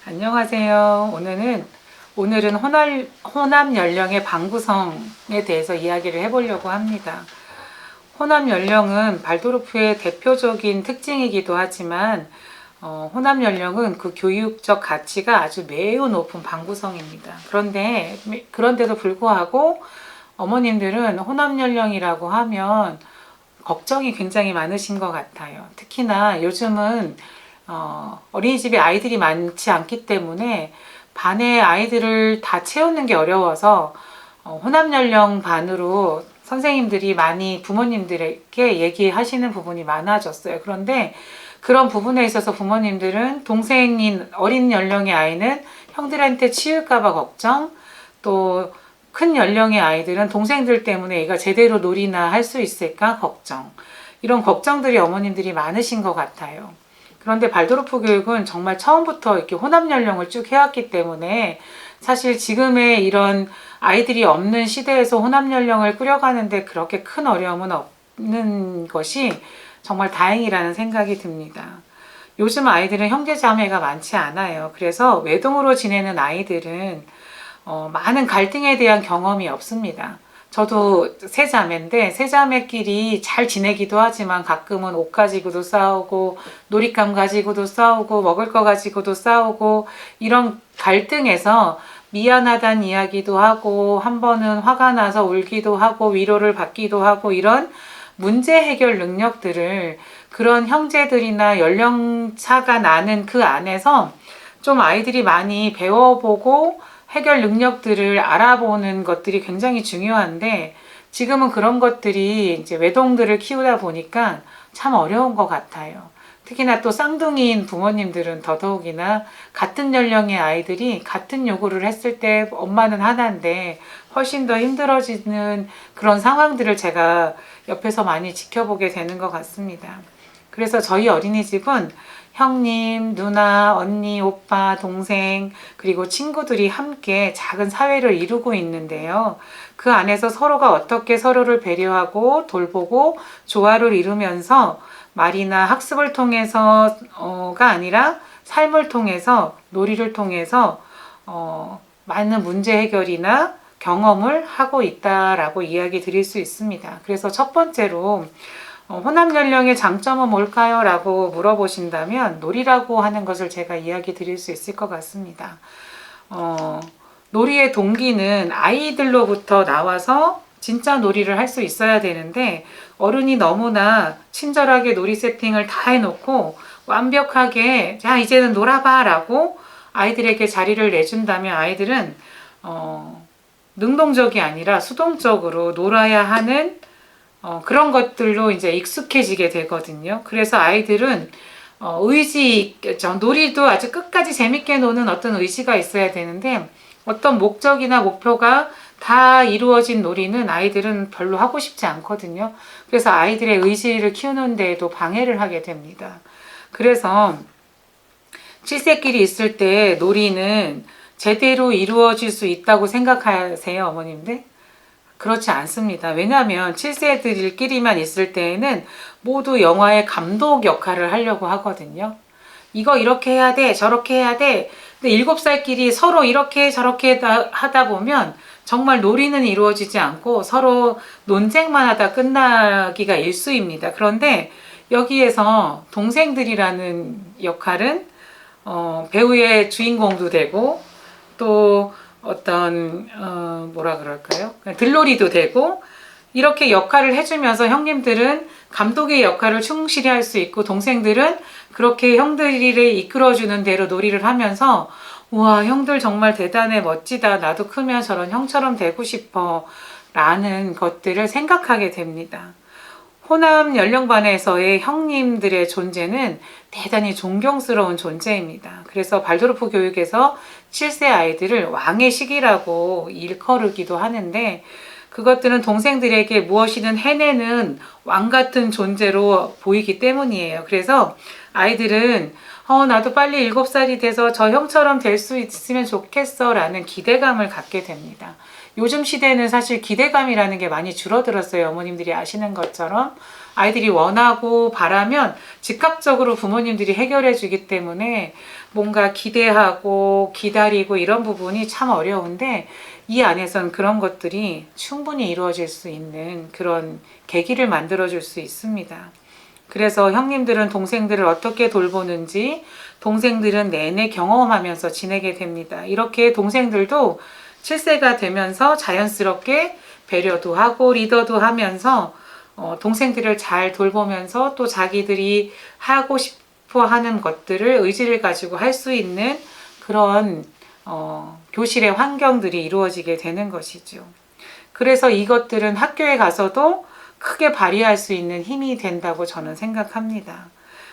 안녕하세요. 오늘은 혼합 연령의 방구성에 대해서 이야기를 해보려고 합니다. 혼합 연령은 발도르프의 대표적인 특징이기도 하지만 혼합 연령은 그 교육적 가치가 아주 매우 높은 방구성입니다. 그런데도 불구하고 어머님들은 혼합 연령이라고 하면 걱정이 굉장히 많으신 것 같아요. 특히나 요즘은 어린이집에 아이들이 많지 않기 때문에 반의 아이들을 다 채우는 게 어려워서 혼합 연령 반으로 선생님들이 많이 부모님들에게 얘기하시는 부분이 많아졌어요. 그런데 그런 부분에 있어서 부모님들은 동생인 어린 연령의 아이는 형들한테 치일까봐 걱정, 또 큰 연령의 아이들은 동생들 때문에 얘가 제대로 놀이나 할 수 있을까 걱정, 이런 걱정들이 어머님들이 많으신 것 같아요. 그런데 발도르프 교육은 정말 처음부터 이렇게 혼합 연령을 쭉 해왔기 때문에 사실 지금의 이런 아이들이 없는 시대에서 혼합 연령을 꾸려가는데 그렇게 큰 어려움은 없는 것이 정말 다행이라는 생각이 듭니다. 요즘 아이들은 형제 자매가 많지 않아요. 그래서 외동으로 지내는 아이들은 많은 갈등에 대한 경험이 없습니다. 저도 세 자매인데 세 자매끼리 잘 지내기도 하지만 가끔은 옷 가지고도 싸우고 놀잇감 가지고도 싸우고 먹을 거 가지고도 싸우고, 이런 갈등에서 미안하다는 이야기도 하고 한 번은 화가 나서 울기도 하고 위로를 받기도 하고, 이런 문제 해결 능력들을 그런 형제들이나 연령차가 나는 그 안에서 좀 아이들이 많이 배워보고 해결 능력들을 알아보는 것들이 굉장히 중요한데, 지금은 그런 것들이 이제 외동들을 키우다 보니까 참 어려운 것 같아요. 특히나 또 쌍둥이인 부모님들은 더더욱이나 같은 연령의 아이들이 같은 요구를 했을 때 엄마는 하나인데 훨씬 더 힘들어지는 그런 상황들을 제가 옆에서 많이 지켜보게 되는 것 같습니다. 그래서 저희 어린이집은 형님, 누나, 언니, 오빠, 동생, 그리고 친구들이 함께 작은 사회를 이루고 있는데요. 그 안에서 서로가 어떻게 서로를 배려하고 돌보고 조화를 이루면서 말이나 학습을 통해서가 아니라 삶을 통해서, 놀이를 통해서 많은 문제 해결이나 경험을 하고 있다라고 이야기 드릴 수 있습니다. 그래서 첫 번째로 혼합 연령의 장점은 뭘까요? 라고 물어보신다면 놀이라고 하는 것을 제가 이야기 드릴 수 있을 것 같습니다. 놀이의 동기는 아이들로부터 나와서 진짜 놀이를 할 수 있어야 되는데, 어른이 너무나 친절하게 놀이 세팅을 다 해놓고 완벽하게 자 이제는 놀아봐 라고 아이들에게 자리를 내준다면 아이들은 능동적이 아니라 수동적으로 놀아야 하는 그런 것들로 이제 익숙해지게 되거든요. 그래서 아이들은 놀이도 아주 끝까지 재밌게 노는 어떤 의지가 있어야 되는데, 어떤 목적이나 목표가 다 이루어진 놀이는 아이들은 별로 하고 싶지 않거든요. 그래서 아이들의 의지를 키우는 데에도 방해를 하게 됩니다. 그래서 7세끼리 있을 때 놀이는 제대로 이루어질 수 있다고 생각하세요, 어머님들? 그렇지 않습니다. 왜냐하면 7세들끼리만 있을 때에는 모두 영화의 감독 역할을 하려고 하거든요. 이거 이렇게 해야 돼, 저렇게 해야 돼. 근데 7살끼리 서로 이렇게 저렇게 하다 보면 정말 놀이는 이루어지지 않고 서로 논쟁만 하다 끝나기가 일쑤입니다. 그런데 여기에서 동생들이라는 역할은 배우의 주인공도 되고, 또 어떤 뭐라 그럴까요? 들놀이도 되고, 이렇게 역할을 해주면서 형님들은 감독의 역할을 충실히 할 수 있고, 동생들은 그렇게 형들이 이끌어주는 대로 놀이를 하면서 우와, 형들 정말 대단해, 멋지다, 나도 크면 저런 형처럼 되고 싶어 라는 것들을 생각하게 됩니다. 혼합 연령반에서의 형님들의 존재는 대단히 존경스러운 존재입니다. 그래서 발도르프 교육에서 7세 아이들을 왕의 시기라고 일컬기도 하는데, 그것들은 동생들에게 무엇이든 해내는 왕 같은 존재로 보이기 때문이에요. 그래서 아이들은 나도 빨리 7살이 돼서 저 형처럼 될 수 있으면 좋겠어 라는 기대감을 갖게 됩니다. 요즘 시대는 사실 기대감이라는 게 많이 줄어들었어요. 어머님들이 아시는 것처럼 아이들이 원하고 바라면 즉각적으로 부모님들이 해결해 주기 때문에 뭔가 기대하고 기다리고 이런 부분이 참 어려운데, 이 안에선 그런 것들이 충분히 이루어질 수 있는 그런 계기를 만들어 줄 수 있습니다. 그래서 형님들은 동생들을 어떻게 돌보는지 동생들은 내내 경험하면서 지내게 됩니다. 이렇게 동생들도 7세가 되면서 자연스럽게 배려도 하고 리더도 하면서 동생들을 잘 돌보면서 또 자기들이 하고 싶어 하는 것들을 의지를 가지고 할 수 있는 그런 교실의 환경들이 이루어지게 되는 것이죠. 그래서 이것들은 학교에 가서도 크게 발휘할 수 있는 힘이 된다고 저는 생각합니다.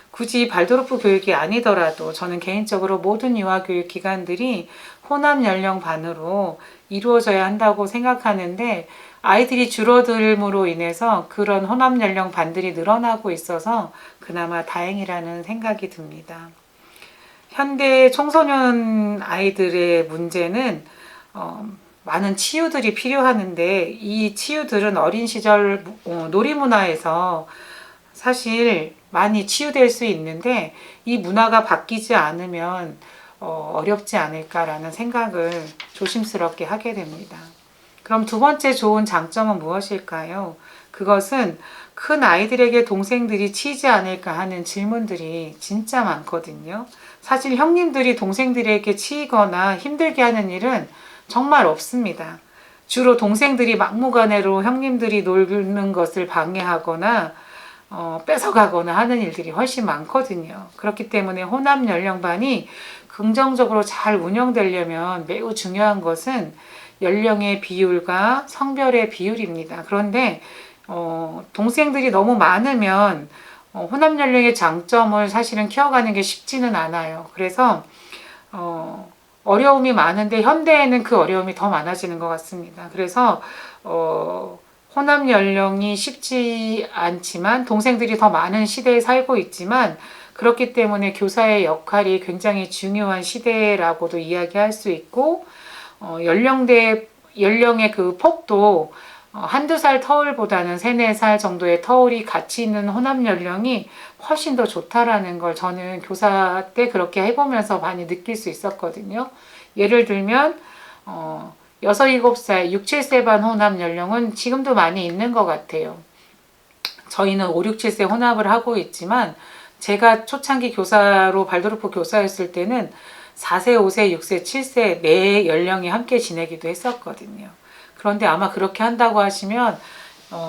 굳이 발도르프 교육이 아니더라도 저는 개인적으로 모든 유아교육 기관들이 호남 연령 반으로 이루어져야 한다고 생각하는데, 아이들이 줄어들므로 인해서 그런 호남 연령 반들이 늘어나고 있어서 그나마 다행이라는 생각이 듭니다. 현대 청소년 아이들의 문제는 많은 치유들이 필요하는데, 이 치유들은 어린 시절 놀이문화에서 사실 많이 치유될 수 있는데, 이 문화가 바뀌지 않으면 어렵지 않을까라는 생각을 조심스럽게 하게 됩니다. 그럼 두 번째 좋은 장점은 무엇일까요? 그것은 큰 아이들에게 동생들이 치이지 않을까 하는 질문들이 진짜 많거든요. 사실 형님들이 동생들에게 치이거나 힘들게 하는 일은 정말 없습니다. 주로 동생들이 막무가내로 형님들이 놀는 것을 방해하거나 뺏어가거나 하는 일들이 훨씬 많거든요. 그렇기 때문에 호남 연령반이 긍정적으로 잘 운영되려면 매우 중요한 것은 연령의 비율과 성별의 비율입니다. 그런데 동생들이 너무 많으면 호남 연령의 장점을 사실은 키워가는 게 쉽지는 않아요. 그래서 어려움이 많은데 현대에는 그 어려움이 더 많아지는 것 같습니다. 그래서 호남 연령이 쉽지 않지만 동생들이 더 많은 시대에 살고 있지만, 그렇기 때문에 교사의 역할이 굉장히 중요한 시대라고도 이야기할 수 있고, 연령의 그 폭도 한두 살 터울보다는 3, 4살 정도의 터울이 같이 있는 호남 연령이 훨씬 더 좋다라는 걸 저는 교사 때 그렇게 해보면서 많이 느낄 수 있었거든요. 예를 들면 6, 7살, 6, 7세 반 혼합 연령은 지금도 많이 있는 것 같아요. 저희는 5, 6, 7세 혼합을 하고 있지만, 제가 초창기 교사로 발도르프 교사였을 때는 4세, 5세, 6세, 7세 네 연령이 함께 지내기도 했었거든요. 그런데 아마 그렇게 한다고 하시면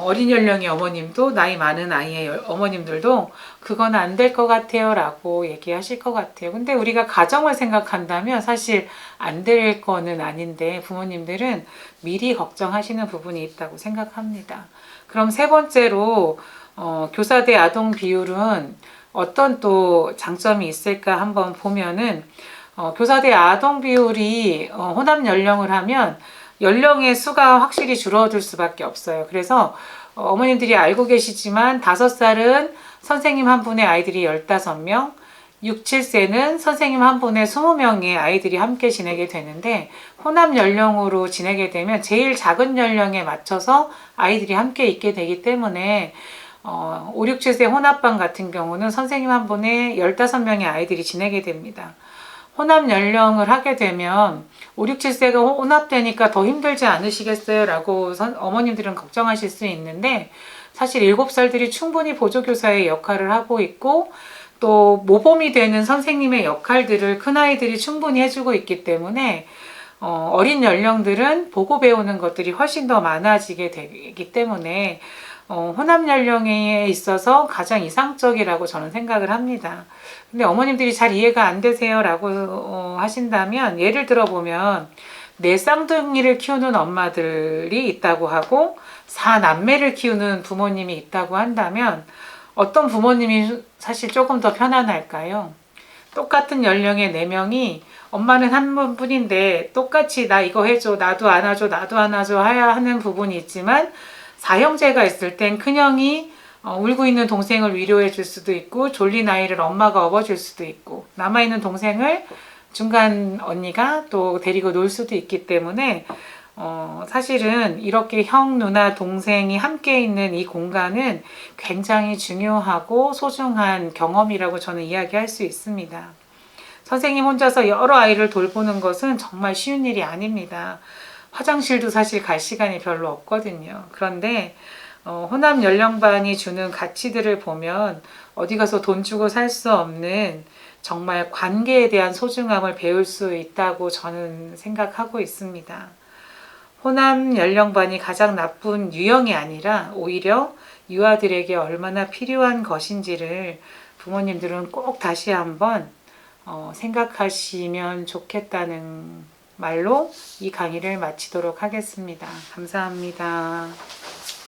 어린 연령의 어머님도, 나이 많은 아이의 어머님들도 그건 안 될 것 같아요 라고 얘기하실 것 같아요. 근데 우리가 가정을 생각한다면 사실 안 될 거는 아닌데, 부모님들은 미리 걱정하시는 부분이 있다고 생각합니다. 그럼 세 번째로 교사 대 아동 비율은 어떤 또 장점이 있을까 한번 보면은, 교사 대 아동 비율이 호남 연령을 하면 연령의 수가 확실히 줄어들 수밖에 없어요. 그래서 어머님들이 알고 계시지만 5살은 선생님 한 분의 아이들이 15명, 6, 7세는 선생님 한 분의 20명의 아이들이 함께 지내게 되는데, 호남 연령으로 지내게 되면 제일 작은 연령에 맞춰서 아이들이 함께 있게 되기 때문에 5, 6, 7세 혼합반 같은 경우는 선생님 한 분의 15명의 아이들이 지내게 됩니다. 혼합 연령을 하게 되면 5, 6, 7세가 혼합되니까 더 힘들지 않으시겠어요? 라고 어머님들은 걱정하실 수 있는데, 사실 7살들이 충분히 보조교사의 역할을 하고 있고, 또 모범이 되는 선생님의 역할들을 큰아이들이 충분히 해주고 있기 때문에 어린 연령들은 보고 배우는 것들이 훨씬 더 많아지게 되기 때문에 혼합 연령에 있어서 가장 이상적이라고 저는 생각을 합니다. 근데 어머님들이 잘 이해가 안 되세요 라고 하신다면, 예를 들어 보면 4쌍둥이를 키우는 엄마들이 있다고 하고 4남매를 키우는 부모님이 있다고 한다면, 어떤 부모님이 사실 조금 더 편안할까요? 똑같은 연령의 4명이 엄마는 한 분인데 똑같이 나 이거 해줘, 나도 안아줘, 나도 안아줘 해야 하는 부분이 있지만, 4형제가 있을 땐 큰형이 울고 있는 동생을 위로해 줄 수도 있고, 졸린 아이를 엄마가 업어줄 수도 있고, 남아있는 동생을 중간 언니가 또 데리고 놀 수도 있기 때문에 사실은 이렇게 형, 누나, 동생이 함께 있는 이 공간은 굉장히 중요하고 소중한 경험이라고 저는 이야기할 수 있습니다. 선생님 혼자서 여러 아이를 돌보는 것은 정말 쉬운 일이 아닙니다. 화장실도 사실 갈 시간이 별로 없거든요. 그런데 호남 연령반이 주는 가치들을 보면 어디 가서 돈 주고 살 수 없는 정말 관계에 대한 소중함을 배울 수 있다고 저는 생각하고 있습니다. 호남 연령반이 가장 나쁜 유형이 아니라 오히려 유아들에게 얼마나 필요한 것인지를 부모님들은 꼭 다시 한번 생각하시면 좋겠다는 말로 이 강의를 마치도록 하겠습니다. 감사합니다.